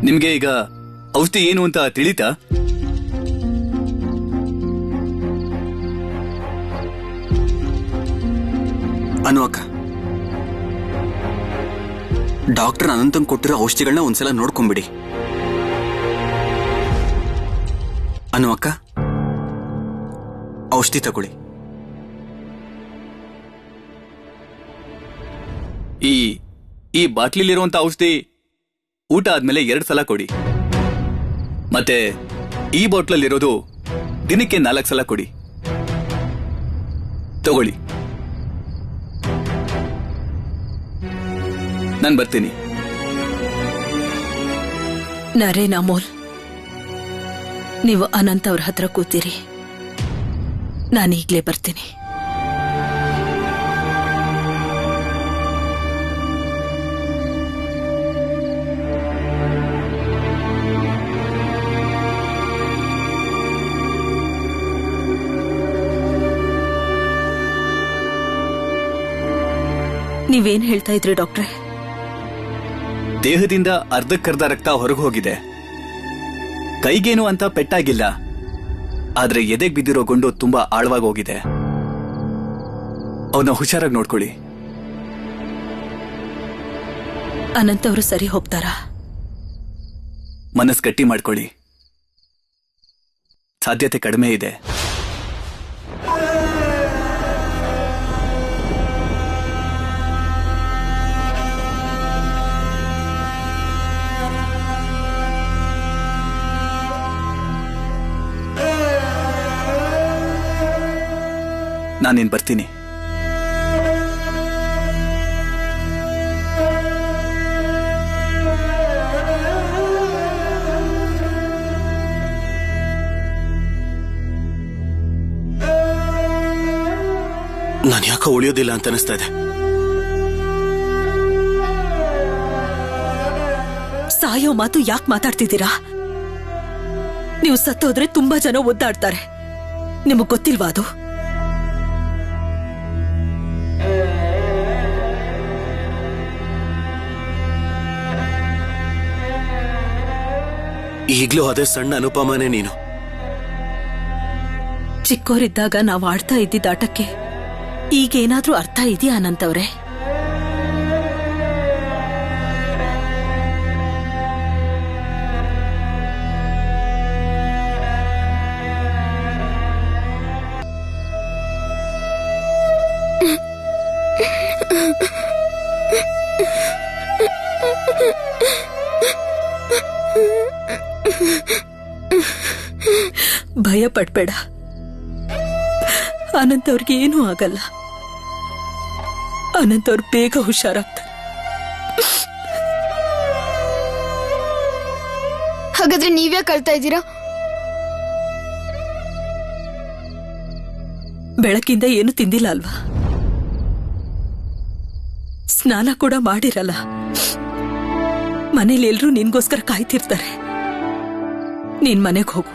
ನಿಮ್ಗೆ ಈಗ ಔಷಧಿ ಏನು ಅಂತ ತಿಳಿತಾ? ಅನು ಅಕ್ಕ, ಡಾಕ್ಟರ್ ಅನಂತಂಗ್ ಕೊಟ್ಟಿರೋ ಔಷಧಿಗಳನ್ನ ಒಂದ್ಸಲ ನೋಡ್ಕೊಂಬಿಡಿ. ಅನು ಅಕ್ಕ, ಔಷಧಿ ತಗೊಳ್ಳಿ. ಈ ಬಾಟ್ಲಿಲಿರುವಂತ ಔಷಧಿ ಊಟ ಆದ್ಮೇಲೆ 2 ಸಲ ಕೊಡಿ. ಮತ್ತೆ ಈ ಬಾಟ್ಲಲ್ಲಿರೋದು ದಿನಕ್ಕೆ 4 ಸಲ ಕೊಡಿ. ತಗೊಳ್ಳಿ. ನಾನು ಬರ್ತೀನಿ. ನರೇನ್, ಅಮೋಲ್, ನೀವು ಅನಂತ್ ಅವ್ರ ಹತ್ರ ಕೂತೀರಿ. ನಾನೀಗ್ಲೇ ಬರ್ತೀನಿ. ನೀವೇನ್ ಹೇಳ್ತಾ ಇದ್ರಿ ಡಾಕ್ಟ್ರೆ? ದೇಹದಿಂದ ಅರ್ಧಕ್ಕರ್ಧ ರಕ್ತ ಹೊರಗೆ ಹೋಗಿದೆ. ಕೈಗೇನು ಅಂತ ಪೆಟ್ಟಾಗಿಲ್ಲ, ಆದ್ರೆ ಎದೆಗೆ ಬಿದ್ದಿರೋ ಗುಂಡು ತುಂಬಾ ಆಳವಾಗಿ ಹೋಗಿದೆ. ಅವನ್ನ ಹುಷಾರಾಗಿ ನೋಡ್ಕೊಳ್ಳಿ. ಅನಂತ್ ಅವರು ಸರಿ ಹೋಗ್ತಾರಾ? ಮನಸ್ಸು ಗಟ್ಟಿ ಮಾಡ್ಕೊಳ್ಳಿ, ಸಾಧ್ಯತೆ ಕಡಿಮೆ ಇದೆ. ನಾನೇನ್ ಬರ್ತೀನಿ. ನಾನು ಯಾಕೆ ಉಳಿಯೋದಿಲ್ಲ ಅಂತ ಅನಿಸ್ತಾ ಇದೆ. ಸಾಯೋ ಮಾತು ಯಾಕೆ ಮಾತಾಡ್ತಿದ್ದೀರಾ? ನೀವು ಸತ್ತೋದ್ರೆ ತುಂಬಾ ಜನ ಒದ್ದಾಡ್ತಾರೆ. ನಿಮಗ್ ಗೊತ್ತಿಲ್ವಾ ಅದು? ಈಗ್ಲೂ ಅದೇ ಸಣ್ಣ ಅನುಪಮನೇ ನೀನು. ಚಿಕ್ಕೋರಿದ್ದಾಗ ನಾವು ಆಡ್ತಾ ಇದ್ದಿದ್ದ ಆಟಕ್ಕೆ ಈಗೇನಾದ್ರೂ ಅರ್ಥ ಇದೆಯಾ ಅನಂತವ್ರೆ? ಭಯ ಪಡ್ಬೇಡ, ಅನಂತ್ ಅವ್ರಿಗೆ ಏನೂ ಆಗಲ್ಲ. ಅನಂತ್ ಅವ್ರು ಬೇಗ ಹುಷಾರಾಗ್ತಾರೆ. ಹಾಗಾದ್ರೆ ನೀವ್ಯಾಕೆ ಕಳ್ತಾ ಇದ್ದೀರಾ? ಬೆಳಕಿಂದ ಏನು ತಿಂದಿಲ್ಲ ಅಲ್ವಾ? ಸ್ನಾನ ಕೂಡ ಮಾಡಿರಲ್ಲ. ಮನೇಲಿ ಎಲ್ರೂ ನಿನ್ಗೋಸ್ಕರ ಕಾಯ್ತಿರ್ತಾರೆ. ನೀನ್ ಮನೆಗೆ ಹೋಗು,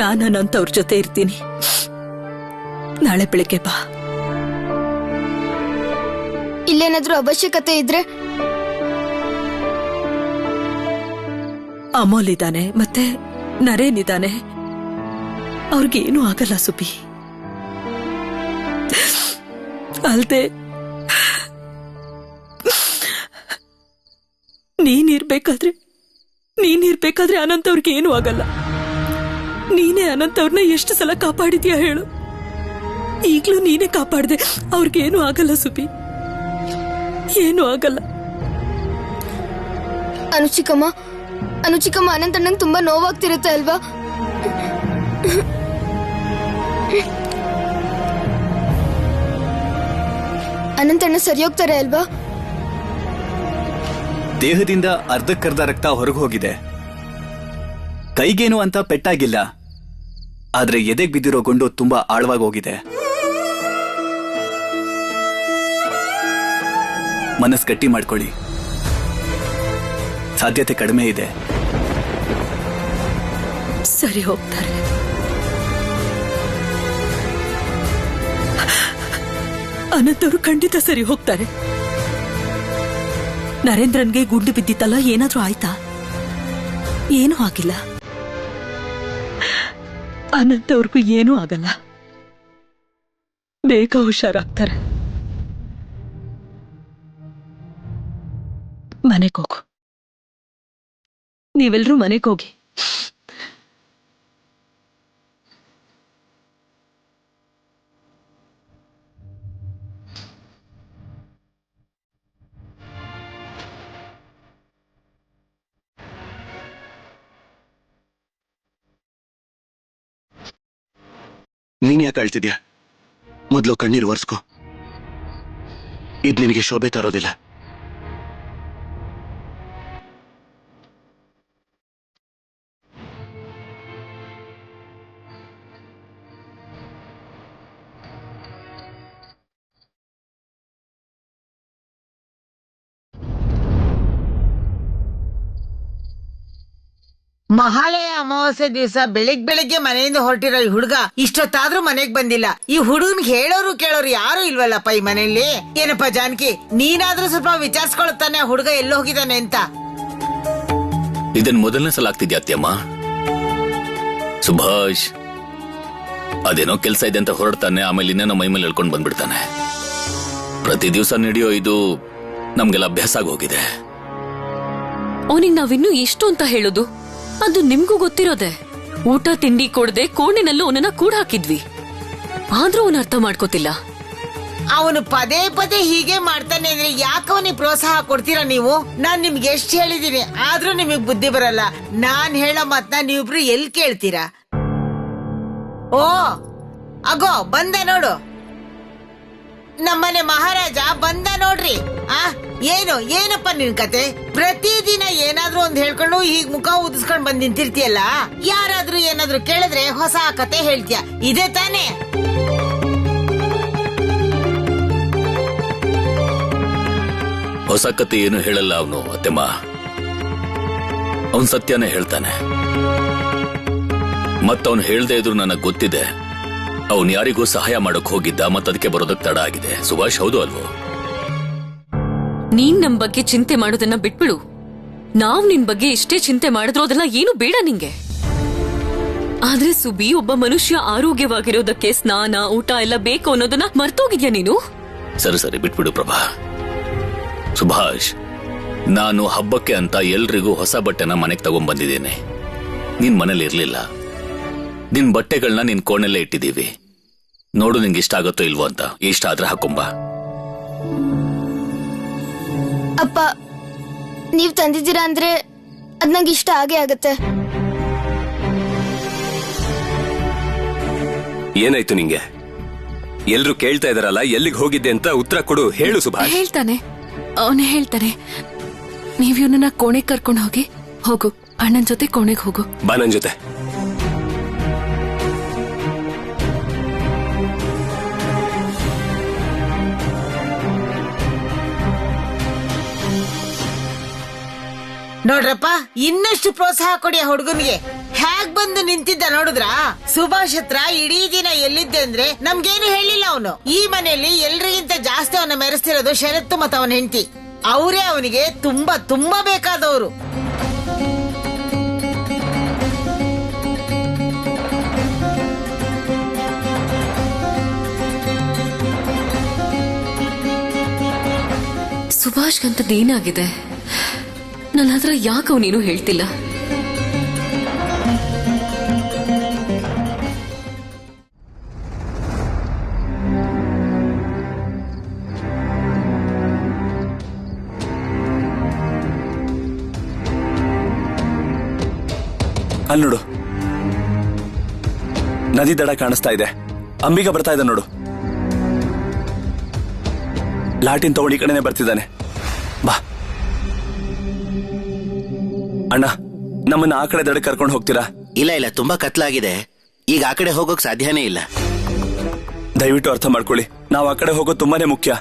ನಾನು ಅನಂತ್ ಅವ್ರ ಜೊತೆ ಇರ್ತೀನಿ. ನಾಳೆ ಬೆಳಗ್ಗೆ ಬಾ. ಇಲ್ಲೇನಾದ್ರೂ ಅವಶ್ಯಕತೆ ಇದ್ರೆ? ಅಮೋಲ್ ಇದ್ದಾನೆ, ಮತ್ತೆ ನರೇನ್ ಇದ್ದಾನೆ. ಅವ್ರಿಗೇನೂ ಆಗಲ್ಲ ಸುಬಿ. ಅಲ್ದೆ ನೀನಿರ್ಬೇಕಾದ್ರೆ ಅನಂತ್ ಅವ್ರಿಗೆ ಏನೂ ಆಗಲ್ಲ. ನೀನೇ ಅನಂತ್ ಅವ್ರನ್ನ ಎಷ್ಟು ಸಲ ಕಾಪಾಡಿದ್ಯಾ ಹೇಳು? ಈಗ್ಲೂ ನೀನೇ ಕಾಪಾಡ್ದೆ. ಅವ್ರಿಗೇನೂ ಆಗಲ್ಲ ಸುಬಿ, ಏನೂ ಆಗಲ್ಲ. ಅನುಚಿಕಮ್ಮ, ಅನಂತ್ ಅಣ್ಣಂಗೆ ತುಂಬಾ ನೋವಾಗ್ತಿರುತ್ತೆ ಅಲ್ವಾ? ಅನಂತ್ ಅಣ್ಣ ಸರಿ ಹೋಗ್ತಾರೆ ಅಲ್ವಾ? ದೇಹದಿಂದ ಅರ್ಧಕ್ಕರ್ಧ ರಕ್ತ ಹೊರಗೆ ಹೋಗಿದೆ. ಕೈಗೇನು ಅಂತ ಪೆಟ್ಟಾಗಿಲ್ಲ, ಆದ್ರೆ ಎದೆಗೆ ಬಿದ್ದಿರೋ ಗುಂಡು ತುಂಬಾ ಆಳವಾಗಿ ಹೋಗಿದೆ. ಮನಸ್ಸು ಗಟ್ಟಿ ಮಾಡ್ಕೊಳ್ಳಿ, ಸಾಧ್ಯತೆ ಕಡಿಮೆ ಇದೆ. ಸರಿ ಹೋಗ್ತಾರೆ. ಅನಂತ್ ಅವರು ಖಂಡಿತ ಸರಿ ಹೋಗ್ತಾರೆ. ನರೇಂದ್ರನ್ಗೆ ಗುಂಡು ಬಿದ್ದಿತ್ತಲ್ಲ, ಏನಾದ್ರೂ ಆಯ್ತಾ? ಏನೂ ಆಗಿಲ್ಲ. ಅನಂತ್ ಅವ್ರಿಗೂ ಏನೂ ಆಗಲ್ಲ. ಬೇಗ ಹುಷಾರಾಗ್ತಾರೆ. ಮನೆಗೆ ಹೋಗು. ನೀವೆಲ್ಲರೂ ಮನೆಗೆ ಹೋಗಿ. ನೀನ್ ಯಾಕೆ ಅಳ್ತಿದ್ಯಾ? ಮೊದ್ಲು ಕಣ್ಣೀರು ಒರೆಸ್ಕೊ. ಇದ್ ನಿನಗೆ ಶೋಭೆ ತರೋದಿಲ್ಲ. ಮಹಾಲಯ ಅಮಾವಾಸ್ಯೆ ದಿವಸ ಬೆಳಿಗ್ಗೆ ಮನೆಯಿಂದ ಹೊರಟಿರೋ ಈ ಹುಡುಗ ಇಷ್ಟೊತ್ತಾದ್ರೂ ಮನೆಗ್ ಬಂದಿಲ್ಲ. ಈ ಹುಡುಗನ್ ಹೇಳೋರು ಕೇಳೋರು ಯಾರು ಇಲ್ವಲ್ಲಪ್ಪ ಈ ಮನೆಯಲ್ಲಿ. ಏನಪ್ಪಾ ಜಾನಕಿ, ನೀನಾದ್ರೂ ಸ್ವಲ್ಪ ವಿಚಾರಿಸ್ಕೊಳ್ತಾನೆ ಆ ಹುಡುಗ ಎಲ್ಲಿ ಹೋಗಿದ್ದಾನೆ ಅಂತ. ಇದನ್ ಮೊದಲನೇ ಸಲ ಆಗ್ತಿದ್ಯಾ ಅತ್ಯಮ್ಮ? ಸುಭಾಷ್ ಅದೇನೋ ಕೆಲ್ಸ ಇದೆ ಅಂತ ಹೊರಡ್ತಾನೆ, ಆಮೇಲೆ ಇನ್ನೇನೋ ಮೈ ಮೇಲೆ ಹೇಳ್ಕೊಂಡು ಬಂದ್ಬಿಡ್ತಾನೆ. ಪ್ರತಿ ದಿವಸ ನಡೆಯೋ ಇದು ನಮ್ಗೆಲ್ಲ ಅಭ್ಯಾಸ ಆಗಿ ಹೋಗಿದೆ. ಅವನಿಗೆ ನಾವಿನ್ನೂ ಎಷ್ಟು ಅಂತ ಹೇಳೋದು? ಅದು ನಿಮ್ಗೂ ಗೊತ್ತಿರೋದೆ. ಊಟ ತಿಂಡಿ ಕೊಡದೆ ಕೋಣೆನಲ್ಲೂ ಅವನನ್ನ ಕೂಡ ಹಾಕಿದ್ವಿ. ಆದ್ರೂ ಅವನ ಅರ್ಥ ಮಾಡ್ಕೋತಿಲ್ಲ. ಅವನು ಪದೇ ಪದೇ ಹೀಗೆ ಮಾಡ್ತಾನೆ ಅಂದ್ರೆ ಯಾಕೆ ಅವನಿಗೆ ಪ್ರೋತ್ಸಾಹ ಕೊಡ್ತೀರಾ ನೀವು? ನಾನ್ ನಿಮ್ಗೆ ಎಷ್ಟು ಹೇಳಿದೀನಿ, ಆದ್ರೂ ನಿಮಗ್ ಬುದ್ಧಿ ಬರಲ್ಲ. ನಾನ್ ಹೇಳೋ ಮಾತ್ನ ನೀವಿಬ್ರು ಎಲ್ಲಿ ಕೇಳ್ತೀರಾ? ಓ ಅಗೋ ಬಂದ ನೋಡು, ನಮ್ಮನೆ ಮಹಾರಾಜ ಬಂದ ನೋಡ್ರಿ. ಏನಪ್ಪ ನಿನ್ ಕತೆ? ಪ್ರತಿದಿನ ಏನಾದ್ರೂ ಒಂದ್ ಹೇಳ್ಕೊಂಡು ಹೀಗ್ ಮುಖ ಉದಿಸ್ಕೊಂಡ್ ಬಂದ್ ನಿಂತಿರ್ತೀಯಲ್ಲ. ಯಾರಾದ್ರೂ ಏನಾದ್ರೂ ಕೇಳಿದ್ರೆ ಹೊಸ ಕತೆ ಹೇಳ್ತೀಯ, ಇದೇ ತಾನೇ? ಹೊಸ ಕತೆ ಏನು ಹೇಳಲ್ಲ ಅವನು ಅತ್ತೆಮ್ಮ. ಅವನ್ ಸತ್ಯನೇ ಹೇಳ್ತಾನೆ. ಮತ್ತವನು ಹೇಳ್ದೇ ಇದ್ರು ನನಗ್ ಗೊತ್ತಿದೆ ಅವನ್ ಯಾರಿಗೂ ಸಹಾಯ ಮಾಡಕ್ ಹೋಗಿದ್ದ, ಮತ್ತದಕ್ಕೆ ಬರೋದಕ್ಕೆ ತಡ ಆಗಿದೆ. ಸುಭಾಷ್, ಹೌದು ಅಲ್ವೋ? ನೀನ್ ನಮ್ ಬಗ್ಗೆ ಚಿಂತೆ ಮಾಡೋದನ್ನ ಬಿಟ್ಬಿಡು. ನಾವ್ ನಿನ್ ಬಗ್ಗೆ ಎಷ್ಟೇ ಚಿಂತೆ ಮಾಡಿದ್ರು ಅದೆಲ್ಲ ಏನು ಬೇಡ ನಿಂಗೆ. ಆದ್ರೆ ಸುಬಿ, ಒಬ್ಬ ಮನುಷ್ಯ ಆರೋಗ್ಯವಾಗಿರೋದಕ್ಕೆ ಸ್ನಾನ ಊಟ ಎಲ್ಲ ಬೇಕು ಅನ್ನೋದನ್ನ ಮರ್ತೋಗಿದ್ಯಾ ನೀನು? ಸರಿ ಬಿಟ್ಬಿಡು ಪ್ರಭಾ. ಸುಭಾಷ್, ನಾನು ಹಬ್ಬಕ್ಕೆ ಅಂತ ಎಲ್ರಿಗೂ ಹೊಸ ಬಟ್ಟೆನ ಮನೆಗೆ ತಗೊಂಡ್ಬಂದಿದ್ದೇನೆ. ನಿನ್ ಮನೇಲಿ ಇರ್ಲಿಲ್ಲ. ನಿನ್ ಬಟ್ಟೆಗಳನ್ನ ನಿನ್ ಕೋಣೆಲ್ಲೇ ಇಟ್ಟಿದ್ದೀವಿ. ನೋಡು ನಿಂಗೆ ಇಷ್ಟ ಆಗುತ್ತೋ ಇಲ್ವೋ ಅಂತ. ಇಷ್ಟ ಆದ್ರೆ ಹಾಕೊಂಬ. ಅಪ್ಪ, ನೀವ್ ತಂದಿದ್ದೀರಾ ಅಂದ್ರೆ ಅದ್ ನಂಗೆ ಇಷ್ಟ ಆಗೇ ಆಗತ್ತೆ. ಏನಾಯ್ತು ನಿಂಗೆ? ಎಲ್ರು ಕೇಳ್ತಾ ಇದಾರಲ್ಲ, ಎಲ್ಲಿಗೆ ಹೋಗಿದ್ದೆ ಅಂತ ಉತ್ತರ ಕೊಡು. ಹೇಳು ಸುಭಾಷ್. ಹೇಳ್ತಾನೆ, ಅವನೇ ಹೇಳ್ತಾನೆ. ನೀವ್ ಇವನನ್ನ ಕೋಣೆಗೆ ಕರ್ಕೊಂಡು ಹೋಗು. ಅಣ್ಣನ್ ಜೊತೆ ಕೋಣೆಗೆ ಹೋಗು. ಬಾ ನನ್ ಜೊತೆ. ನೋಡ್ರಪ್ಪ, ಇನ್ನಷ್ಟು ಪ್ರೋತ್ಸಾಹ ಕೊಡಿ ಆ ಹುಡುಗನಿಗೆ. ಹ್ಯಾಗ್ ಬಂದು ನಿಂತಿದ್ದ ನೋಡಿದ್ರ? ಸುಭಾಷ್ ಹತ್ರ ಇಡೀ ದಿನ ಎಲ್ಲಿದ್ದೆ ಅಂದ್ರೆ ನಮ್ಗೇನು ಹೇಳಿಲ್ಲ ಅವನು. ಈ ಮನೆಯಲ್ಲಿ ಎಲ್ರಿಗಿಂತ ಜಾಸ್ತಿ ಅವನ ಮೆರೆಸ್ತಿರೋದು ಶರತ್ತು ಮತ್ತು ಅವನ ಹೆಂಡತಿ. ಅವರೇ ಅವನಿಗೆ ತುಂಬಾ ತುಂಬಾ ಬೇಕಾದವರು. ಸುಭಾಷ್ಗಂತದ್ದೇನಾಗಿದೆ? ನನ್ನ ಹತ್ರ ಯಾಕೆ ಅವನೇನು ಹೇಳ್ತಿಲ್ಲ? ಅಲ್ಲಿ ನೋಡು, ನದಿ ದಡ ಕಾಣಿಸ್ತಾ ಇದೆ. ಅಂಬಿಗ ಬರ್ತಾ ಇದೆ ನೋಡು. ಲಾಟಿನ್ ತಗೊಂಡು ಈ ಕಡೆನೆ ಬರ್ತಿದ್ದಾನೆ. ಬಾ ಅಣ್ಣ, ನಮ್ಮನ್ನ ಆ ಕಡೆ ದಡಕ್ಕೆ ಕರ್ಕೊಂಡು ಹೋಗ್ತೀರಾ? ಇಲ್ಲ, ತುಂಬಾ ಕತ್ಲಾಗಿದೆ. ಈಗ ಆ ಕಡೆ ಹೋಗೋಕ್ ಸಾಧ್ಯನೇ ಇಲ್ಲ. ದಯವಿಟ್ಟು ಅರ್ಥ ಮಾಡ್ಕೊಳ್ಳಿ, ನಾವು ಆ ಕಡೆ ಹೋಗೋದು ತುಂಬಾನೇ ಮುಖ್ಯ.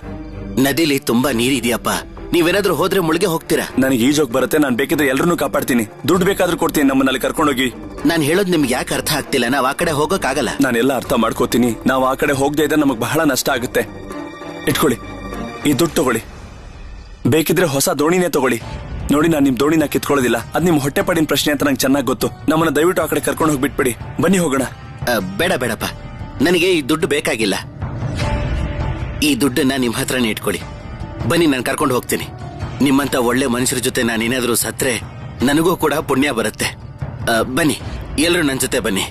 ನದಿಲಿ ತುಂಬಾ ನೀರಿದೆಯಪ್ಪ. ನೀವೇನಾದ್ರೂ ಹೋದ್ರೆ ಮುಳುಗೆ ಹೋಗ್ತೀರಾ. ನನಗೆ ಈಜೋಗ್ ಬರುತ್ತೆ. ನಾನು ಬೇಕಿದ್ರೆ ಎಲ್ರನ್ನೂ ಕಾಪಾಡ್ತೀನಿ. ದುಡ್ಡು ಬೇಕಾದ್ರೂ ಕೊಡ್ತೀನಿ. ನಮ್ಮನ್ನಲ್ಲಿ ಕರ್ಕೊಂಡೋಗಿ. ನಾನು ಹೇಳೋದು ನಿಮ್ಗೆ ಯಾಕೆ ಅರ್ಥ ಆಗ್ತಿಲ್ಲ? ನಾವ್ ಆ ಕಡೆ ಹೋಗೋಕ್ ಆಗಲ್ಲ. ನಾನೆಲ್ಲ ಅರ್ಥ ಮಾಡ್ಕೋತೀನಿ. ನಾವು ಆ ಕಡೆ ಹೋಗದೆ ಇದ್ರೆ ನಮಗ್ ಬಹಳ ನಷ್ಟ ಆಗುತ್ತೆ. ಇಟ್ಕೊಳ್ಳಿ, ಈ ದುಡ್ಡು ತಗೊಳ್ಳಿ. ಬೇಕಿದ್ರೆ ಹೊಸ ದೋಣಿನೇ ತಗೊಳ್ಳಿ. ನೋಡಿ, ನಾನು ನಿಮ್ ದೋಣಿನ ಕಿತ್ಕೊಳ್ಳೋದಿಲ್ಲ. ಅದ್ ನಿಮ್ ಹೊಟ್ಟೆ ಪಾಡಿನ ಪ್ರಶ್ನೆ ಅಂತ ನಂಗೆ ಚೆನ್ನಾಗಿ ಗೊತ್ತು. ನಮ್ಮನ್ನ ದಯವಿಟ್ಟು ಆ ಕಡೆ ಕರ್ಕೊಂಡು ಹೋಗ್ಬಿಟ್ಬಿಡಿ. ಬನ್ನಿ ಹೋಗೋಣ. ಬೇಡ ಬೇಡಪ್ಪ, ನನಗೆ ಈ ದುಡ್ಡು ಬೇಕಾಗಿಲ್ಲ. ಈ ದುಡ್ಡನ್ನ ನಿಮ್ ಹತ್ರನೇ ಇಟ್ಕೊಳ್ಳಿ. ಬನ್ನಿ, ನಾನು ಕರ್ಕೊಂಡು ಹೋಗ್ತೀನಿ. ನಿಮ್ಮಂತ ಒಳ್ಳೆ ಮನುಷ್ಯರ ಜೊತೆ ನಾನೇನಾದ್ರೂ ಸತ್ರೆ ನನಗೂ ಕೂಡ ಪುಣ್ಯ ಬರುತ್ತೆ. ಬನ್ನಿ, ಎಲ್ರು ನನ್ನ ಜೊತೆ ಬನ್ನಿ.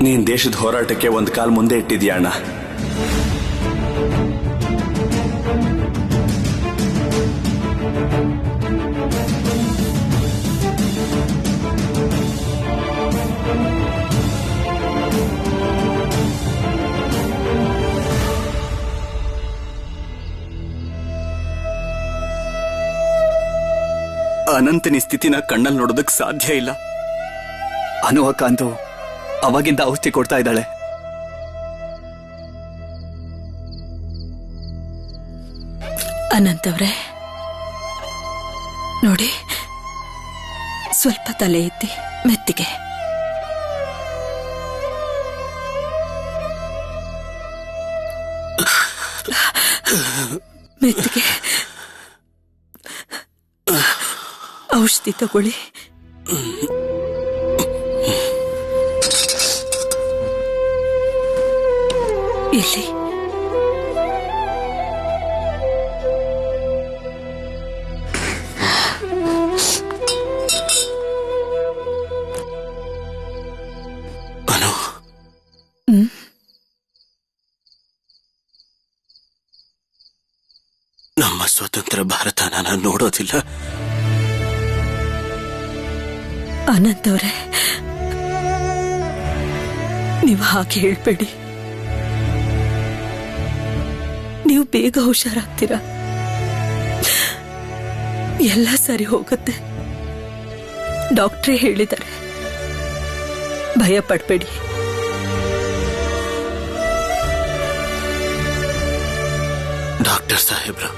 ನೀನ್ ದೇಶದ ಹೋರಾಟಕ್ಕೆ ಒಂದ್ ಕಾಲ್ ಮುಂದೆ ಇಟ್ಟಿದ್ಯಾ ಅಣ್ಣ. ಅನಂತನಿ ಸ್ಥಿತಿನ ಕಣ್ಣಲ್ಲಿ ನೋಡೋದಕ್ ಸಾಧ್ಯ ಇಲ್ಲ. ಅನು ಅಕ್ಕ ಅಂತೂ ಅವಾಗಿಂದ ಔಷಧಿ ಕೊಡ್ತಾ ಇದ್ದಾಳೆ. ಅನಂತವ್ರೆ ನೋಡಿ, ಸ್ವಲ್ಪ ತಲೆ ಎತ್ತಿ ಮೆತ್ತಿಗೆ. ಮೆತ್ತಿಗೆ ಔಷಧಿ ತಗೊಳ್ಳಿ. ಇಲ್ಲಿ ಅನು, ನಮ್ಮ ಸ್ವತಂತ್ರ ಭಾರತನ ನಾನು ನೋಡೋದಿಲ್ಲ. ಅನಂತವ್ರೆ, ನೀವು ಹಾಗೆ ಹೇಳ್ಬೇಡಿ. ನೀವು ಬೇಗ ಹುಷಾರಾಗ್ತೀರಾ, ಎಲ್ಲ ಸರಿ ಹೋಗುತ್ತೆ. ಡಾಕ್ಟ್ರೇ ಹೇಳಿದ್ದಾರೆ, ಭಯ ಪಡ್ಬೇಡಿ. ಡಾಕ್ಟರ್ ಸಾಹೇಬ್ರು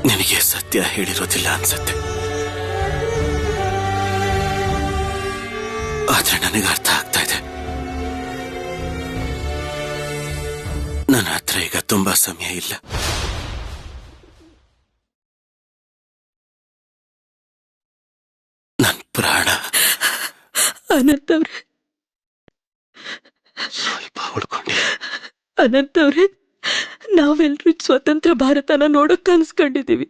ನಿನಗೆ ಸತ್ಯ ಹೇಳಿರೋದಿಲ್ಲ ಅನ್ಸತ್ತೆ. ಆದ್ರೆ ನನಗೆ ಅರ್ಥ ಆಗ್ತಾ ಇದೆ. ನನ್ನ ಹತ್ರ ಈಗ ತುಂಬಾ ಸಮಯ ಇಲ್ಲ. ನನ್ ಪ್ರಾಣ ಅನಂತವ್ರೆ, ಸ್ವಲ್ಪ ಉಳ್ಕೊಂಡೆ. ಅನಂತವ್ರೆ, ನಾವೆಲ್ರೂ ಸ್ವತಂತ್ರ ಭಾರತನ ನೋಡಕ್ ಕನ್ಸ್ಕೊಂಡಿದೀವಿ.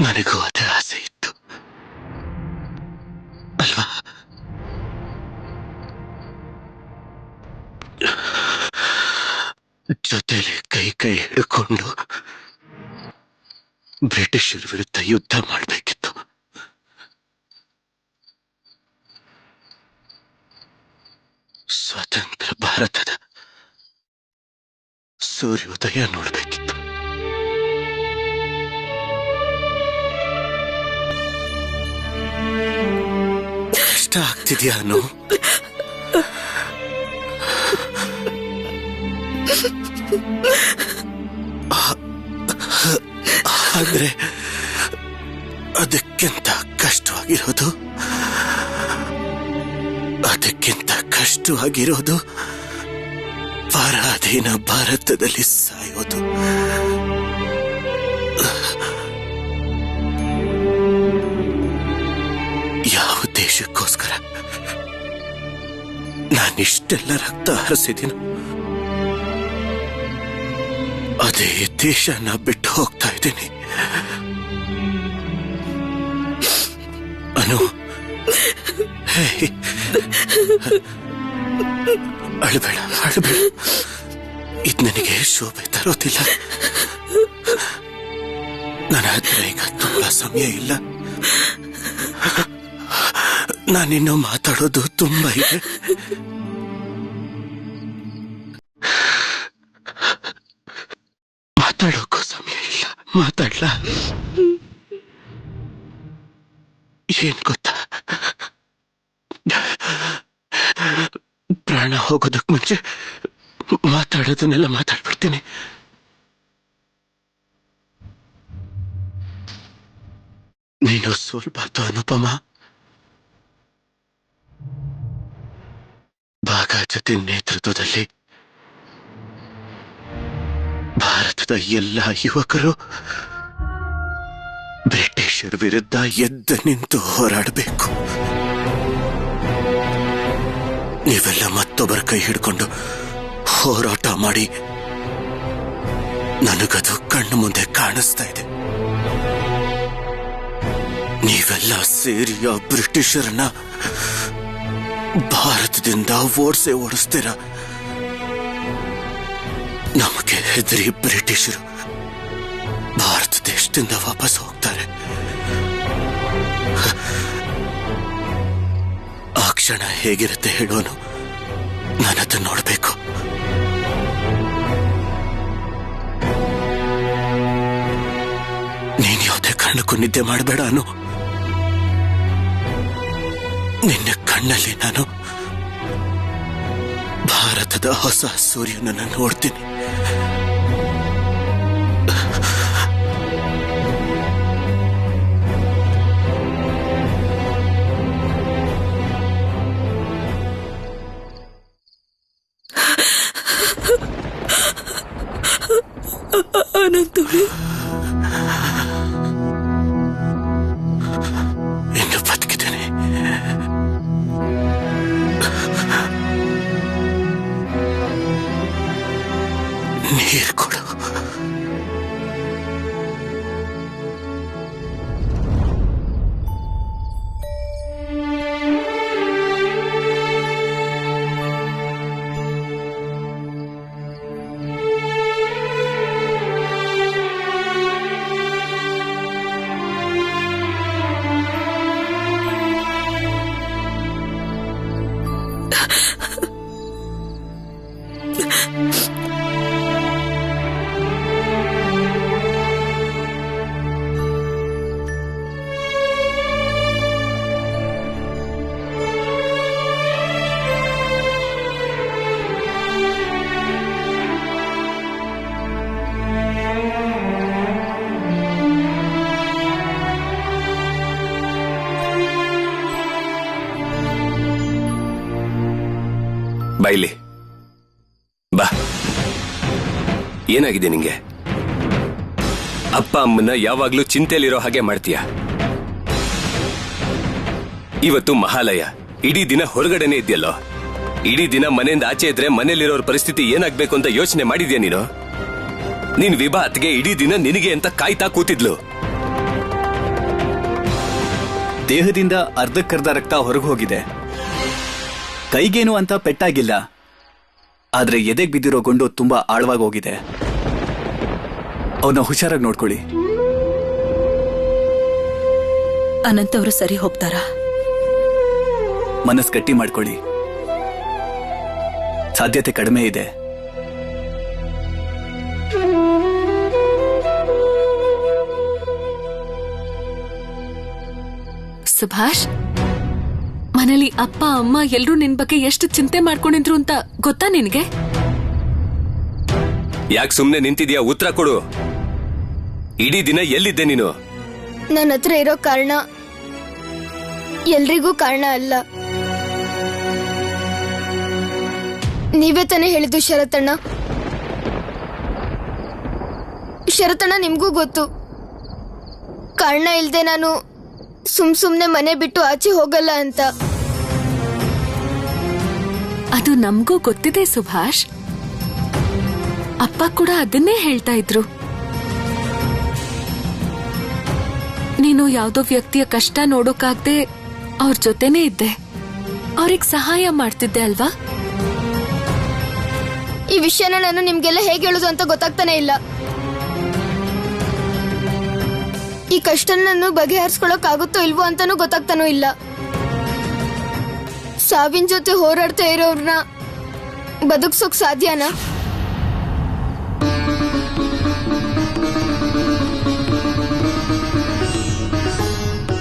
ನನಗೂ ಅದೇ ಆಸೆ ಇತ್ತು ಅಲ್ವಾ? ಜೊತೆಲಿ ಕೈ ಕೈ ಹಿಡ್ಕೊಂಡು ಬ್ರಿಟಿಷರ ವಿರುದ್ಧ ಯುದ್ಧ ಮಾಡಬೇಕಿತ್ತು. ಸ್ವತಂತ್ರ ಭಾರತದ ಸೂರ್ಯೋದಯ ನೋಡಬೇಕಿತ್ತು. ಇಷ್ಟ ಆಗ್ತಿದ್ಯಾ ಅನು? ಆದ್ರೆ ಅದಕ್ಕಿಂತ ಕಷ್ಟವಾಗಿರೋದು ಪರಾಧೀನ ಭಾರತದಲ್ಲಿ ಸಾಯೋದು. ಯಾವ ದೇಶಕ್ಕೋಸ್ಕರ ನಾನಿಷ್ಟೆಲ್ಲ ರಕ್ತ ಹರಿಸಿದ್ದೀನೋ ಅದೇ ದೇಶನ ಬಿಟ್ಟು ಹೋಗ್ತಾ ಇದ್ದೀನಿ. ಅನು, ಅಳಬೇಡ ಅಳಬೇಡ, ಇದು ನನಗೆ ಶೋಭೆ ತರೋದಿಲ್ಲ. ನನ್ನ ಹತ್ರ ಈಗ ತುಂಬಾ ಸಮಯ ಇಲ್ಲ. ನಾನಿನ್ನೂ ಮಾತಾಡೋದು ತುಂಬಾ ಇದೆ. ಮಾತಾಡೋಕ್ಕೂ ಸಮಯ ಇಲ್ಲ. ಮಾತಾಡ್ಲ? ಏನ್ ಗೊತ್ತಾ, ಪ್ರಾಣ ಹೋಗೋದಕ್ ಮುಂಚೆ ಮಾತಾಡೋದನ್ನೆಲ್ಲ ಮಾತಾಡ್ಬಿಡ್ತೀನಿ. ನೀನು ಸೋಲ್ಬಾರ್ದು ಅನುಪಮ. ಭಾಗ ಜೊತೆ ನೇತೃತ್ವದಲ್ಲಿ ಭಾರತದ ಎಲ್ಲ ಯುವಕರು ಬ್ರಿಟಿಷರ ವಿರುದ್ಧ ಎದ್ದು ನಿಂತು ಹೋರಾಡಬೇಕು. ನೀವೆಲ್ಲ ಮತ್ತೊಬ್ಬರ ಕೈ ಹಿಡ್ಕೊಂಡು ಹೋರಾಟ ಮಾಡಿ ನನಗದು ಕಣ್ಣು ಮುಂದೆ ಕಾಣಿಸ್ತಾ ಇದೆ. ನೀವೆಲ್ಲ ಸೇರಿ ಆ ಬ್ರಿಟಿಷರನ್ನ ಭಾರತದಿಂದ ಓಡಿಸ್ತೀರ. ನಮಗೆ ಹೆದರಿ ಬ್ರಿಟಿಷರು ಭಾರತ ದೇಶದಿಂದ ವಾಪಸ್ ಹೋಗ್ತಾರೆ. ಆ ಕ್ಷಣ ಹೇಗಿರುತ್ತೆ ಹೇಳೋನು, ನಾನದನ್ನು ನೋಡ್ಬೇಕು. ನೀನ್ ಯಾವುದೇ ಕಾರಣಕ್ಕೂ ನಿದ್ದೆ ಮಾಡಬೇಡ ಅನು. ನಿನ್ನ ಕಣ್ಣಲ್ಲಿ ನಾನು ಭಾರತದ ಹೊಸ ಸೂರ್ಯನನ್ನು ನೋಡ್ತೀನಿ. ಅನಂತೋಳಿ, ಇನ್ನು ಬದುಕಿದ್ದೇನೆ. ನೀರು ಕೊಡು. ಬಾಯ್ಲಿ ಬಾ. ಏನಾಗಿದೆ ನಿಂಗೆ? ಅಪ್ಪ ಅಮ್ಮನ ಯಾವಾಗ್ಲೂ ಚಿಂತೆಯಲ್ಲಿರೋ ಹಾಗೆ ಮಾಡ್ತೀಯ. ಇವತ್ತು ಮಹಾಲಯ, ಇಡೀ ದಿನ ಹೊರಗಡೆನೆ ಇದೆಯಲ್ಲೋ. ಇಡೀ ದಿನ ಮನೆಯಿಂದ ಆಚೆ ಇದ್ರೆ ಮನೇಲಿರೋರ ಪರಿಸ್ಥಿತಿ ಏನಾಗ್ಬೇಕು ಅಂತ ಯೋಚನೆ ಮಾಡಿದ್ಯಾ ನೀನು? ನೀನ್ ವಿಭಾತ್ಗೆ ಇಡೀ ದಿನ ನಿನಗೆ ಅಂತ ಕಾಯ್ತಾ ಕೂತಿದ್ಲು. ದೇಹದಿಂದ ಅರ್ಧಕ್ಕರ್ಧ ರಕ್ತ ಹೊರಗೆ ಹೋಗಿದೆ. ಕೈಗೇನು ಅಂತ ಪೆಟ್ಟಾಗಿಲ್ಲ, ಆದ್ರೆ ಎದೆಗ್ ಬಿದ್ದಿರೋ ಗುಂಡು ತುಂಬಾ ಆಳವಾಗಿ ಹೋಗಿದೆ. ಅವನ್ನ ಹುಷಾರಾಗಿ ನೋಡ್ಕೊಳ್ಳಿ. ಅನಂತ್ ಅವರು ಸರಿ ಹೋಗ್ತಾರಾ? ಮನಸ್ಸು ಗಟ್ಟಿ ಮಾಡ್ಕೊಳ್ಳಿ, ಸಾಧ್ಯತೆ ಕಡಿಮೆ ಇದೆ. ಸುಭಾಷ್, ಮನೇಲಿ ಅಪ್ಪ ಅಮ್ಮ ಎಲ್ರೂ ನಿನ್ ಬಗ್ಗೆ ಎಷ್ಟು ಚಿಂತೆ ಮಾಡ್ಕೊಂಡಿದ್ರು ಅಂತ ಗೊತ್ತಾ ನಿನಗೆ? ಯಾಕೆ ಸುಮ್ನೆ ನಿಂತಿದ್ಯಾ? ಉತ್ತರ ಕೊಡು. ಇಡೀ ದಿನ ಎಲ್ಲಿದ್ದೆ ನೀನು? ನನ್ನ ಹತ್ರ ಇರೋ ಕಾರಣ ಎಲ್ರಿಗೂ ಕಾರಣ ಅಲ್ಲ. ನೀವೇ ತಾನೇ ಹೇಳಿದ್ದು ಶರತಣ್ಣ. ಶರತಣ್ಣ, ನಿಮ್ಗೂ ಗೊತ್ತು ಕಾರಣ ಇಲ್ದೆ ನಾನು ಸುಮ್ನೆ ಮನೆ ಬಿಟ್ಟು ಆಚೆ ಹೋಗಲ್ಲ ಅಂತ. ಅದು ನಮಗೂ ಗೊತ್ತಿದೆ ಸುಭಾಷ್. ಅಪ್ಪ ಕೂಡ ಅದನ್ನೇ ಹೇಳ್ತಾ ಇದ್ರು. ನೀನು ಯಾವ್ದೋ ವ್ಯಕ್ತಿಯ ಕಷ್ಟ ನೋಡೋಕಾಗ್ದೆ ಅವ್ರ ಜೊತೆನೇ ಇದ್ದೆ, ಅವ್ರಿಗೆ ಸಹಾಯ ಮಾಡ್ತಿದ್ದೆ ಅಲ್ವಾ? ಈ ವಿಷಯನ ನಾನು ನಿಮ್ಗೆಲ್ಲ ಹೇಗೆ ಹೇಳುದು ಅಂತ ಗೊತ್ತಾಗ್ತಾನೆ ಇಲ್ಲ. ಈ ಕಷ್ಟ ನಾನು ಬಗೆಹರಿಸ್ಕೊಳಕ್ ಆಗುತ್ತೋ ಇಲ್ವೋ ಅಂತಾನೂ ಗೊತ್ತಾಗ್ತಾನೂ ಇಲ್ಲ. ಸಾವಿನ ಜೊತೆ ಹೋರಾಡ್ತಾ ಇರೋರ್ನ ಬದುಕ್ಸೋಕ್ ಸಾಧ್ಯನಾ?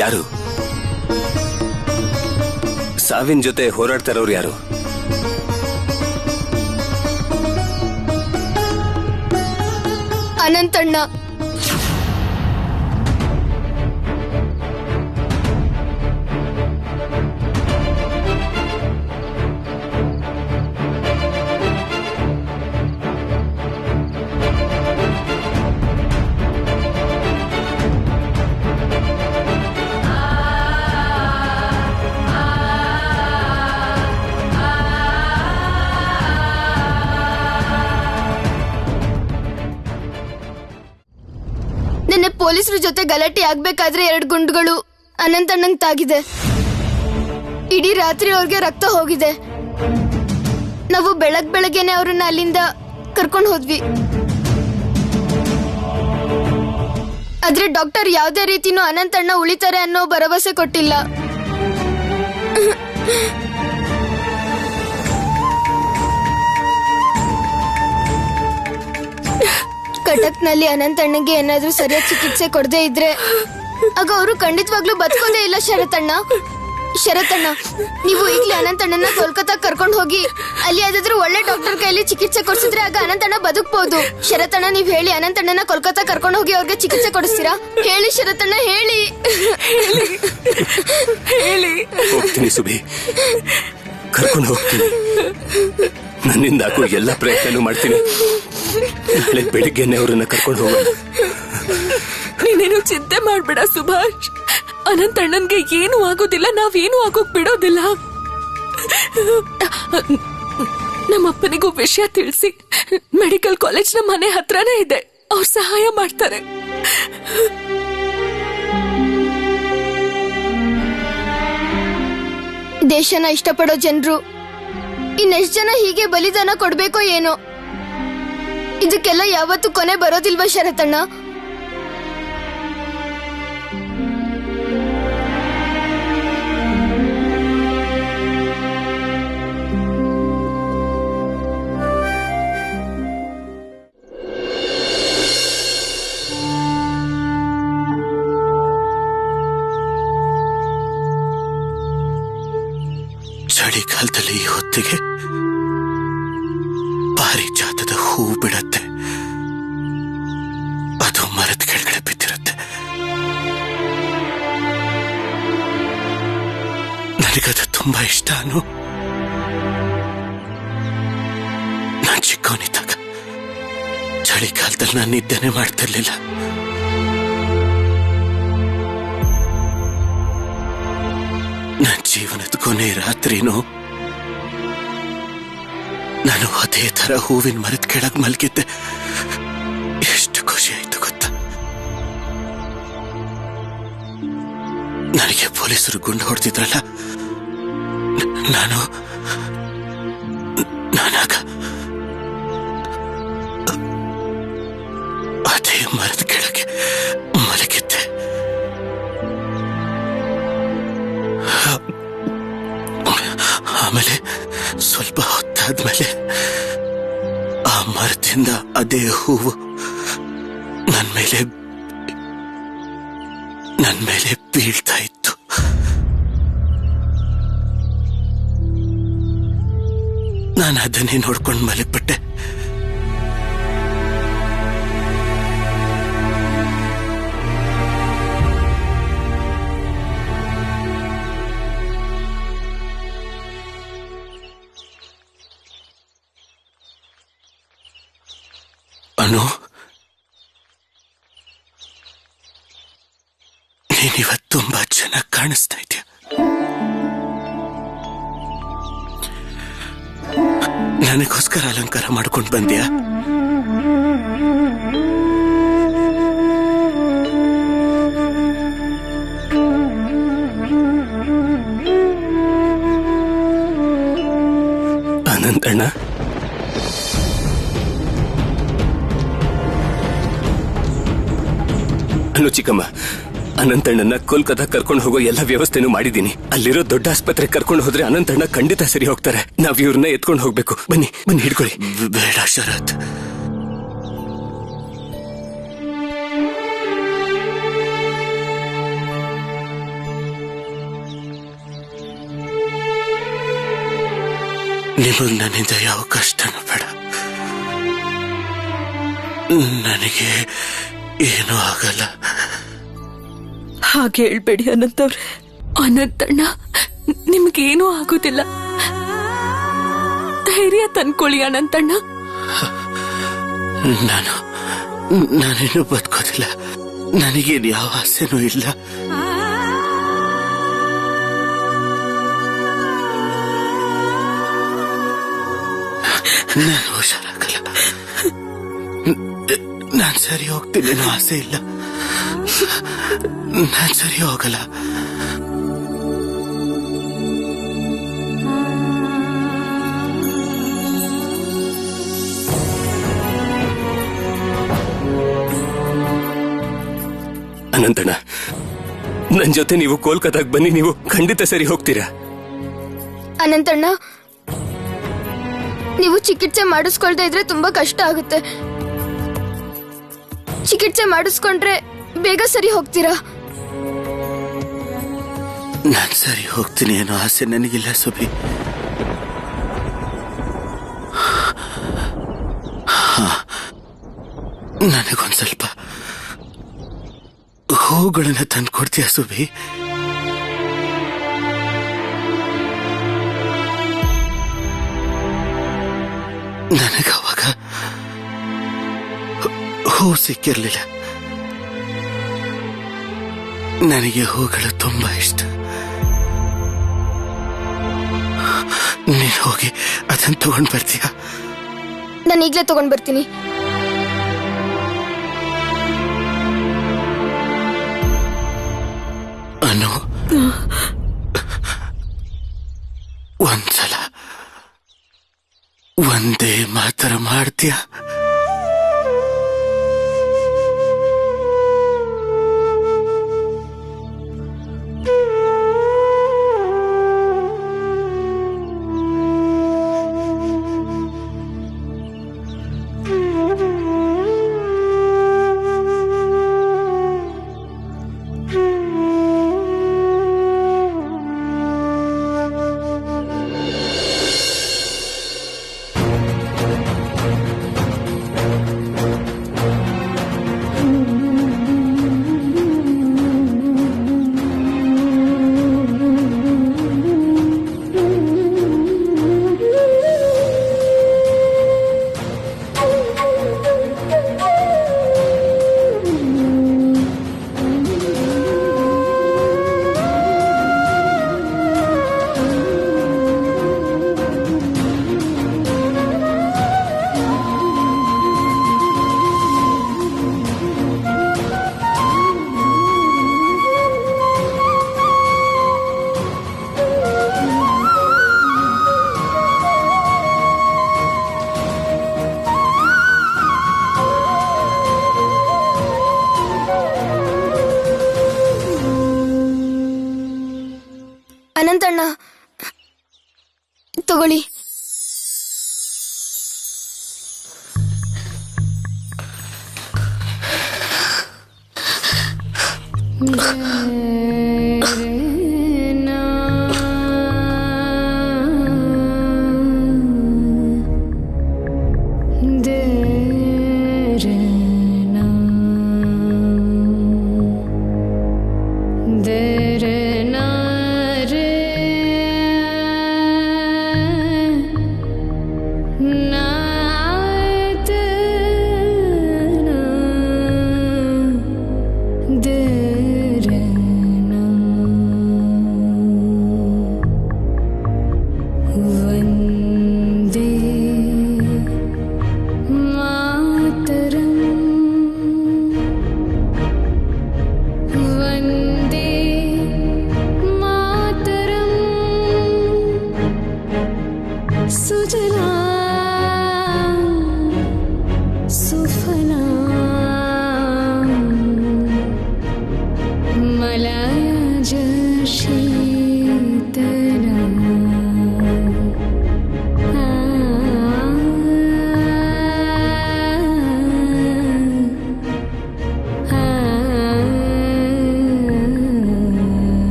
ಯಾರು ಸಾವಿನ ಜೊತೆ ಹೋರಾಡ್ತಾ ಇರೋರು? ಯಾರು? ಅನಂತಣ್ಣ. ನಿನ್ನೆ ಪೊಲೀಸರ ಜೊತೆ ಗಲಾಟೆ ಆಗ್ಬೇಕಾದ್ರೆ 2 ಗುಂಡುಗಳು ಅನಂತಣ್ಣಂಗ್ ತಾಗಿದೆ. ಇಡೀ ರಾತ್ರಿ ಅವ್ರಿಗೆ ರಕ್ತ ಹೋಗಿದೆ. ನಾವು ಬೆಳಗ್ಗೆನೆ ಅವ್ರನ್ನ ಅಲ್ಲಿಂದ ಕರ್ಕೊಂಡು ಹೋದ್ವಿ. ಆದ್ರೆ ಡಾಕ್ಟರ್ ಯಾವುದೇ ರೀತಿನೂ ಅನಂತಣ್ಣ ಉಳಿತಾರೆ ಅನ್ನೋ ಭರವಸೆ ಕೊಟ್ಟಿಲ್ಲ. ಕಟಕ್ನಲ್ಲಿ ಅನಂತಣ್ಣಗೆ ಏನಾದ್ರೂ ಸರಿಯಾದ ಚಿಕಿತ್ಸೆ ಕೊಡದೇ ಇದ್ರೆ ಆಗ ಅವರು ಖಂಡಿತವಾಗ್ಲೂ ಬದುಕೋದೇ ಇಲ್ಲ. ಶರತಣ್ಣ, ನೀವು ಈಗಲೇ ಅನಂತಣ್ಣನ ಕೋಲ್ಕತ್ತಾ ಕರ್ಕೊಂಡು ಹೋಗಿ ಅಲ್ಲಿ ಯಾವ್ದಾದ್ರು ಒಳ್ಳೆ ಡಾಕ್ಟರ್ ಕೈಲಿ ಚಿಕಿತ್ಸೆ ಕೊಡಿಸಿದ್ರೆ ಆಗ ಅನಂತಣ್ಣ ಬದುಕಬಹುದು. ಶರತಣ್ಣ, ನೀವ್ ಹೇಳಿ ಅನಂತಣ್ಣನ ಕೋಲ್ಕತ್ತಾ ಕರ್ಕೊಂಡು ಹೋಗಿ ಅವ್ರಿಗೆ ಚಿಕಿತ್ಸೆ ಕೊಡಿಸ್ತೀರಾ? ಹೇಳಿ ಶರತಣ್ಣ, ಹೇಳಿ. ಹೋಗ್ತೀನಿ ಸುಬಿ, ಕರ್ಕೊಂಡು ಹೋಗ್ತೀನಿ. ನನ್ನಿಂದ ಆಗೋ ಎಲ್ಲ ಪ್ರಯತ್ನನೂ ಮಾಡ್ತೀನಿ. ನಾಳೆ ಬೆಳಿಗ್ಗೆನೆ ಅವರನ್ನ ಕರ್ಕೊಂಡು ಹೋಗೋಣ. ನೀನೇನು ಚಿಂತೆ ಮಾಡ್ಬೇಡ ಸುಭಾಷ್. ಅನಂತಣ್ಣನ್ಗೆ ಏನು ಆಗೋದಿಲ್ಲ, ನಾವೇನು ಆಗೋಕ್ ಬಿಡೋದಿಲ್ಲ. ನಮ್ಮಪ್ಪನಿಗೂ ವಿಷಯ ತಿಳಿಸಿ ಮೆಡಿಕಲ್ ಕಾಲೇಜ್ ನಮ್ಮ ಮನೆ ಹತ್ರನೇ ಇದೆ, ಅವ್ರು ಸಹಾಯ ಮಾಡ್ತಾರೆ. ದೇಶನ ಇಷ್ಟಪಡೋ ಜನರು ಇನ್ನೆಷ್ಟು ಜನ ಹೀಗೆ ಬಲಿದಾನ ಕೊಡ್ಬೇಕೋ ಏನೋ. ಇದಕ್ಕೆಲ್ಲ ಯಾವತ್ತೂ ಕೊನೆ ಬರೋದಿಲ್ವಾ ಶರತಣ್ಣ? ಚಳಿಗಾಲದಲ್ಲಿ ಈ ಹೊತ್ತಿಗೆ ಪಾರಿಜಾತದ ಹೂ ಬಿಡತ್ತೆ. ಅದು ಮರದ ಕೆಳಗಡೆ ಬಿದ್ದಿರುತ್ತೆ. ನನಗದು ತುಂಬಾ ಇಷ್ಟ. ನಾನು ಚಿಕ್ಕವನಿದ್ದಾಗ ಚಳಿಗಾಲದಲ್ಲಿ ನಾನು ನಿದ್ದೆನೆ ಮಾಡ್ತಿರ್ಲಿಲ್ಲ. ನನ್ನ ಜೀವನದ ಕೊನೆ ರಾತ್ರಿನೂ ನಾನು ಅದೇ ತರ ಹೂವಿನ ಮರದ ಕೆಳಗೆ ಮಲಗಿದ್ದೆ. ಎಷ್ಟು ಖುಷಿ ಆಯ್ತು ಗೊತ್ತಾ? ನನಗೆ ಪೊಲೀಸರು ಗುಂಡು ಹೊಡೆದಿದ್ರಲ್ಲ, ನಾನಾಗ ಅದೇ ಮರದ ಕೆಳಗೆ ಮಲಗಿದ್ದೆ. ಆಮೇಲೆ ಸ್ವಲ್ಪ ಹೊತ್ತಾದ್ಮೇಲೆ ಆ ಮರದಿಂದ ಅದೇ ಹೂವು ನನ್ನ ಮೇಲೆ ಬೀಳ್ತಾ ಇತ್ತು. ನಾನು ಅದನ್ನೇ ನೋಡ್ಕೊಂಡು ಮಲಗ್ಬಿಟ್ಟೆ. ಅನು, ನೀನಿವತ್ತು ತುಂಬಾ ಚೆನ್ನಾಗಿ ಕಾಣಿಸ್ತಾ ಇದೆಯಾ. ನನಗೋಸ್ಕರ ಅಲಂಕಾರ ಮಾಡ್ಕೊಂಡು ಬಂದ್ಯಾ? ಅನಂತಣ್ಣ, ಅನು ಚಿಕ್ಕಮ್ಮ, ಅನಂತಣ್ಣನ ಕೋಲ್ಕತ್ತಾ ಕರ್ಕೊಂಡು ಹೋಗೋ ಎಲ್ಲ ವ್ಯವಸ್ಥೆನೂ ಮಾಡಿದ್ದೀನಿ. ಅಲ್ಲಿರೋ ದೊಡ್ಡ ಆಸ್ಪತ್ರೆ ಕರ್ಕೊಂಡು ಹೋದ್ರೆ ಅನಂತಣ್ಣ ಖಂಡಿತ ಸರಿ ಹೋಗ್ತಾರೆ. ನಾವ್ ಇವ್ರನ್ನ ಎತ್ಕೊಂಡು ಹೋಗ್ಬೇಕು. ಬನ್ನಿ ಹಿಡ್ಕೊಳ್ಳಿ. ಬೇಡ ಶರತ್, ನಿಮಗ್ ನನ್ನಿಂದ ಯಾವ ಕಷ್ಟನೂ ಬೇಡ. ನನಗೆ ಏನೂ ಆಗಲ್ಲ. ಹಾಗೆ ಹೇಳ್ಬೇಡಿ ಅನಂತವ್ರೆ. ಅನಂತಣ್ಣ, ನಿಮ್ಗೇನೂ ಆಗೋದಿಲ್ಲ. ಧೈರ್ಯ ತಂದ್ಕೊಳ್ಳಿ ಅನಂತಣ್ಣ. ನಾನೇನು ಬದುಕೋದಿಲ್ಲ. ನನಗೇನು ಯಾವ ಆಸೆನೂ ಇಲ್ಲ. ನಾನು ಹುಷಾರಾಗಲ್ಲ. ನಾನು ಸರಿ ಹೋಗ್ತೀನಿ ಅನ್ನೋ ಆಸೆ ಇಲ್ಲ. ನಾನು ಸರಿ ಹೋಗಲ್ಲ. ಅನಂತಣ್ಣ, ನನ್ ಜೊತೆ ನೀವು ಕೋಲ್ಕತ್ತಾಗ ಬನ್ನಿ, ನೀವು ಖಂಡಿತ ಸರಿ ಹೋಗ್ತೀರಾ. ಅನಂತಣ್ಣ, ನೀವು ಚಿಕಿತ್ಸೆ ಮಾಡಿಸ್ಕೊಳ್ತಾ ಇದ್ರೆ ತುಂಬಾ ಕಷ್ಟ ಆಗುತ್ತೆ. ಚಿಕಿತ್ಸೆ ಮಾಡಿಸ್ಕೊಂಡ್ರೆ ಬೇಗ ಸರಿ ಹೋಗ್ತೀರಾ. ನಾನು ಸರಿ ಹೋಗ್ತೀನಿ ಅನ್ನೋ ಆಸೆ ನನಗಿಲ್ಲ ಸುಬಿ. ನನಗೊಂದ್ ಸ್ವಲ್ಪ ಹೂಗಳನ್ನ ತಂದು ಕೊಡ್ತೀಯ ಸುಬಿ? ನನಗವಾಗ ಹೂ ಸಿಕ್ಕಿರ್ಲಿಲ್ಲ. ನನಗೆ ಹೂಗಳು ತುಂಬಾ ಇಷ್ಟ. ನೀನ್ ಹೋಗಿ ಅದನ್ನ ತಗೊಂಡ್ ಬರ್ತೀಯ? ನಾನು ಈಗ್ಲೇ ತಗೊಂಡ್ ಬರ್ತೀನಿ. ಅನು, ಒಂದ್ಸಲ ಒಂದೇ ಮಾತರ ಮಾಡ್ತೀಯ? ಅನಂತಣ್ಣ, ತಗೊಳ್ಳಿ.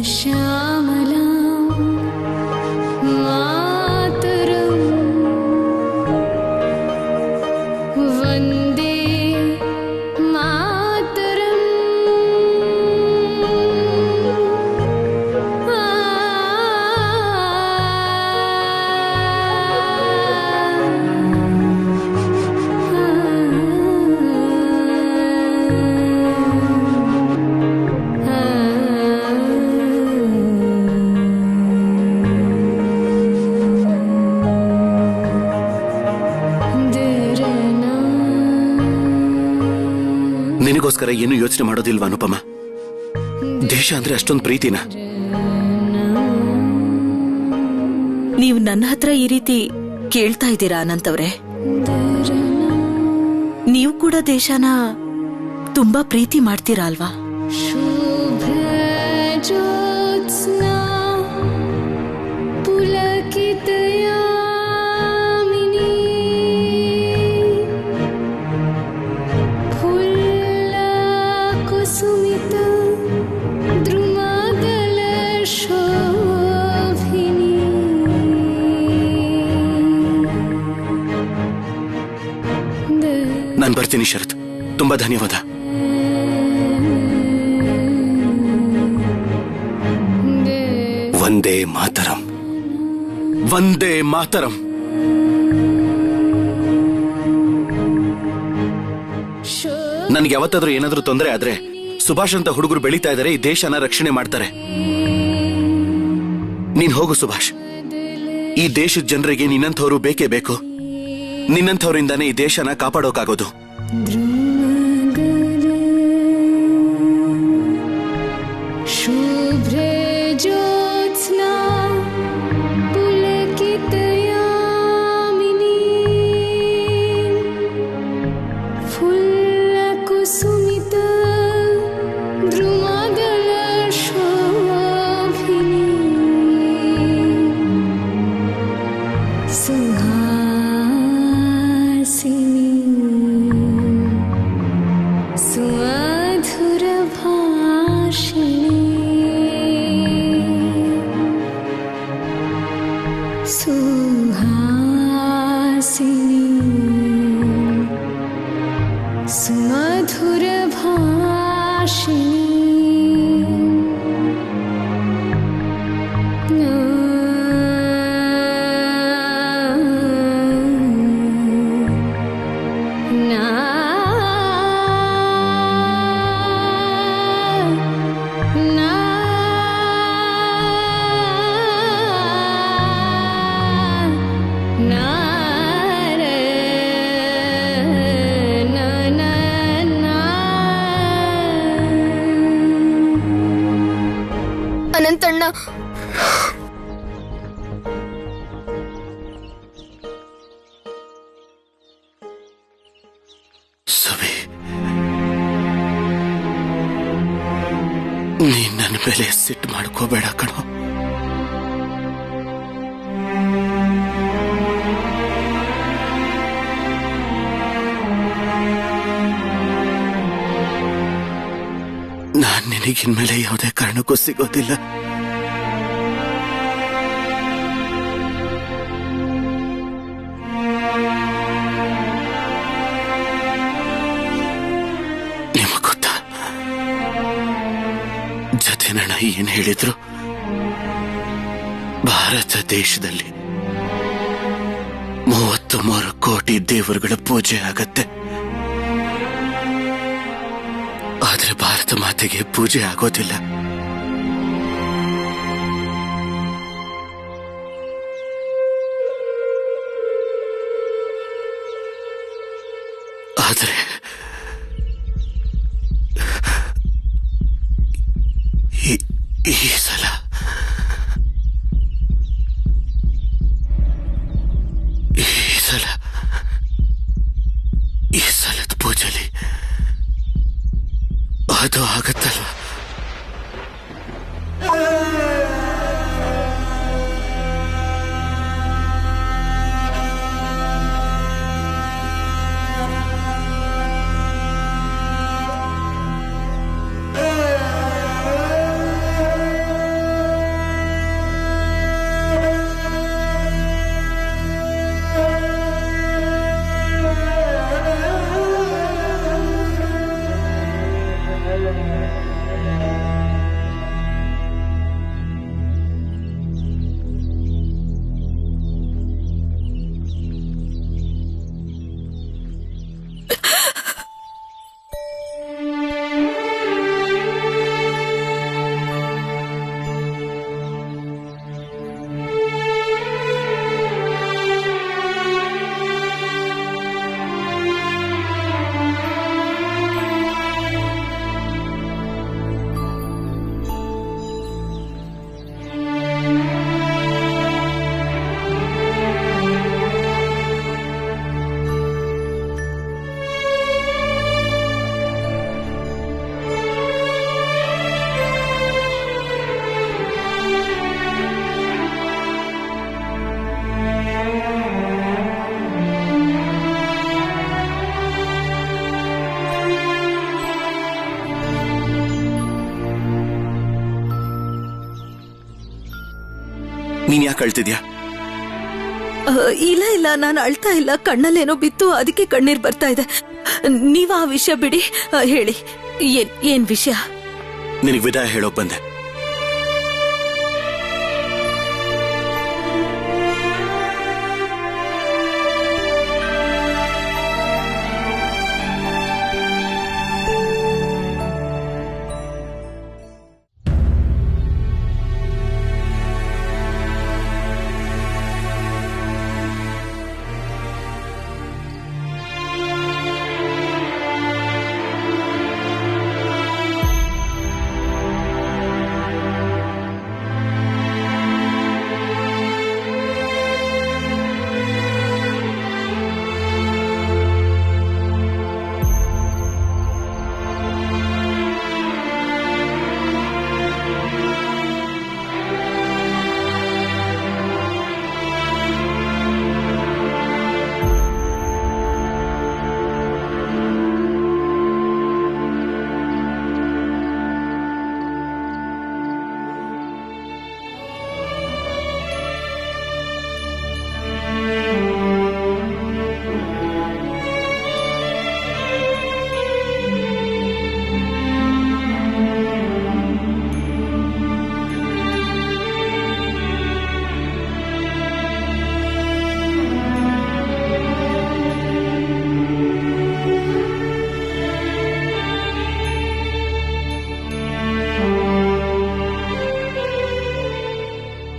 श्यामला ದೇಶಕ್ಕೋಸ್ಕರ ಏನು ಯೋಚನೆ ಮಾಡೋದಿಲ್ವಾ ಅನುಪಮ? ದೇಶ ಅಂದ್ರೆ ಅಷ್ಟೊಂದು ಪ್ರೀತಿನ? ನೀವು ನನ್ನ ಹತ್ರ ಈ ರೀತಿ ಕೇಳ್ತಾ ಇದ್ದೀರಾ ಅನಂತ್ ಅವ್ರೆ? ನೀವು ಕೂಡ ದೇಶನ ತುಂಬಾ ಪ್ರೀತಿ ಮಾಡ್ತೀರಾ ಅಲ್ವಾ? ನಾನು ಬರ್ತೀನಿ ಶರತ್. ತುಂಬಾ ಧನ್ಯವಾದ. ವಂದೇ ಮಾತರಂ, ವಂದೇ ಮಾತರಂ. ನನ್ಗೆ ಯಾವತ್ತಾದ್ರೂ ಏನಾದ್ರೂ ತೊಂದರೆ ಆದ್ರೆ ಸುಭಾಷ್ ಅಂತ ಹುಡುಗರು ಬೆಳೀತಾ ಇದ್ದಾರೆ, ಈ ದೇಶನ ರಕ್ಷಣೆ ಮಾಡ್ತಾರೆ. ನೀನ್ ಹೋಗು ಸುಭಾಷ್. ಈ ದೇಶದ ಜನರಿಗೆ ನಿನ್ನಂಥವ್ರು ಬೇಕೇ ಬೇಕು. ನಿನ್ನಂಥವ್ರಿಂದಾನೇ ಈ ದೇಶನ ಕಾಪಾಡೋಕಾಗೋದು. ಅನಂತಣ್ಣ, ಸುಬಿ, ನೀನ್ ನನ್ನ ಮೇಲೆ ಸಿಟ್ಟು ಮಾಡ್ಕೋಬೇಡ ಕಣೋ. ನಾನ್ ನಿನಗಿನ್ಮೇಲೆ ಯಾವುದೇ ಕಾರಣಕ್ಕೂ ಸಿಗೋದಿಲ್ಲ. ನಿಮಗ್ ಗೊತ್ತಾ, ಜತೆನಣ್ಣ ಏನ್ ಹೇಳಿದ್ರು, ಭಾರತ ದೇಶದಲ್ಲಿ 33 ಕೋಟಿ ದೇವರುಗಳ ಪೂಜೆ ಆಗತ್ತೆ. ಆದ್ರೆ ಭಾರತ ಮಾತೆಗೆ ಪೂಜೆ ಆಗೋದಿಲ್ಲ. ಆದ್ರೆ ಈ ಸಲದ ಪೂಜೆಲಿ ಅದು ಆಗತ್ತಲ್ವ? ನೀನ್ ಯಾಕೆ ಅಳ್ತಿದ್ಯಾ? ಇಲ್ಲ ಇಲ್ಲ, ನಾನು ಅಳ್ತಾ ಇಲ್ಲ. ಕಣ್ಣಲ್ಲೇನೋ ಬಿತ್ತು, ಅದಕ್ಕೆ ಕಣ್ಣೀರ್ ಬರ್ತಾ ಇದೆ. ನೀವ್ ಆ ವಿಷಯ ಬಿಡಿ. ಹೇಳಿ, ಏನ್ ವಿಷಯ? ನಿನಗ್ ವಿದಾಯ ಹೇಳೋಕ್ ಬಂದೆ.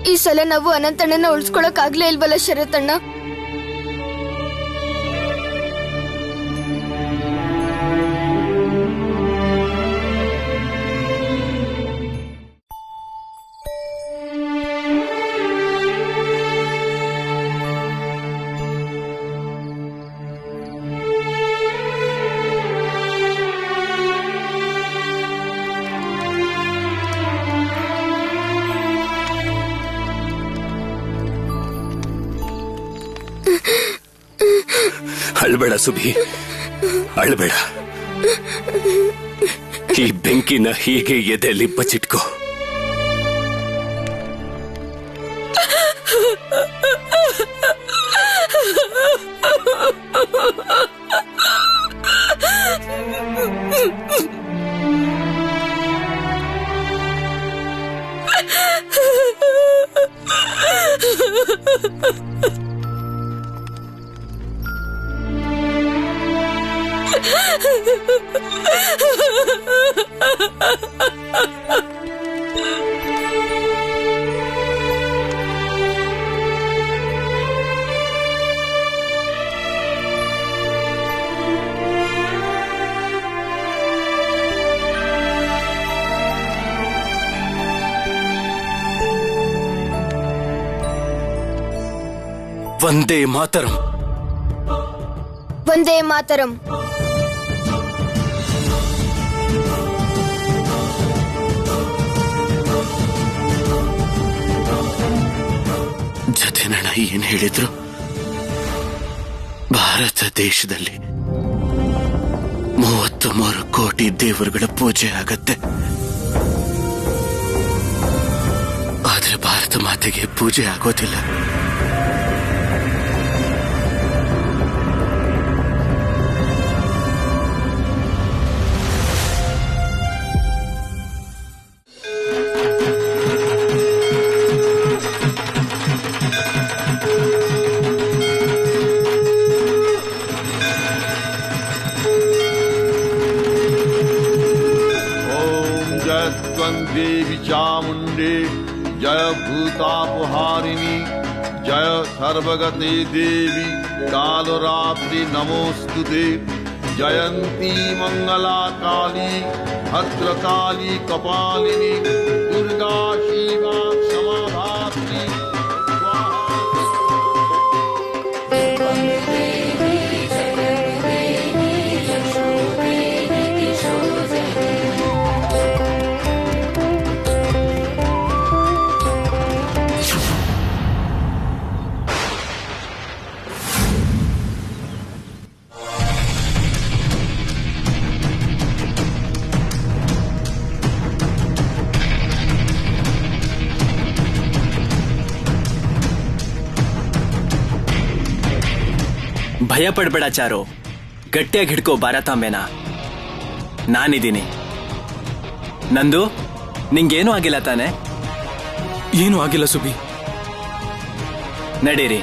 ಈ ಸಲ ನಾವು ಅನಂತಣ್ಣನ ಉಳಿಸ್ಕೊಳಕ್ ಆಗ್ಲೇ ಇಲ್ವಲ್ಲ ಶರತಣ್ಣ? ಅಳ್ಬೇಡ ಸುಬಿ, ಅಳ್ಬೇಡ. ಈ ಬೆಂಕಿನ ಹೀಗೆ ಎದೆಯಲ್ಲಿ ಬಚ್ಚಿಟ್ಕೋ. ವಂದೇ ಮಾತರಂ. ವಂದೇ ಮಾತರಂ. ಜತೆನಣ್ಣ ಏನ್ ಹೇಳಿದ್ರು? ಭಾರತ ದೇಶದಲ್ಲಿ 33 ಕೋಟಿ ದೇವರುಗಳ ಪೂಜೆ ಆಗತ್ತೆ. ಆದ್ರೆ ಭಾರತ ಮಾತೆಗೆ ಪೂಜೆ ಆಗೋದಿಲ್ಲ. देवी चामुंडे जय भूतापहारिणी जय सर्वगते देवी कालरात्रि नमोस्तुते जयंती मंगला काली भद्रकाली कपालिनी दुर्गा शिवा क्षमा धात्री ಭಯ ಪಡ್ಬೇಡ ಚಾರು, ಗಟ್ಟಿಯಾಗಿ ಹಿಡ್ಕೋ ಭಾರತಾಂಬೆನ. ನಾನಿದ್ದೀನಿ. ನಂದು, ನಿಂಗೇನೂ ಆಗಿಲ್ಲ ತಾನೆ? ಏನೂ ಆಗಿಲ್ಲ ಸುಬಿ. ನಡೀರಿ.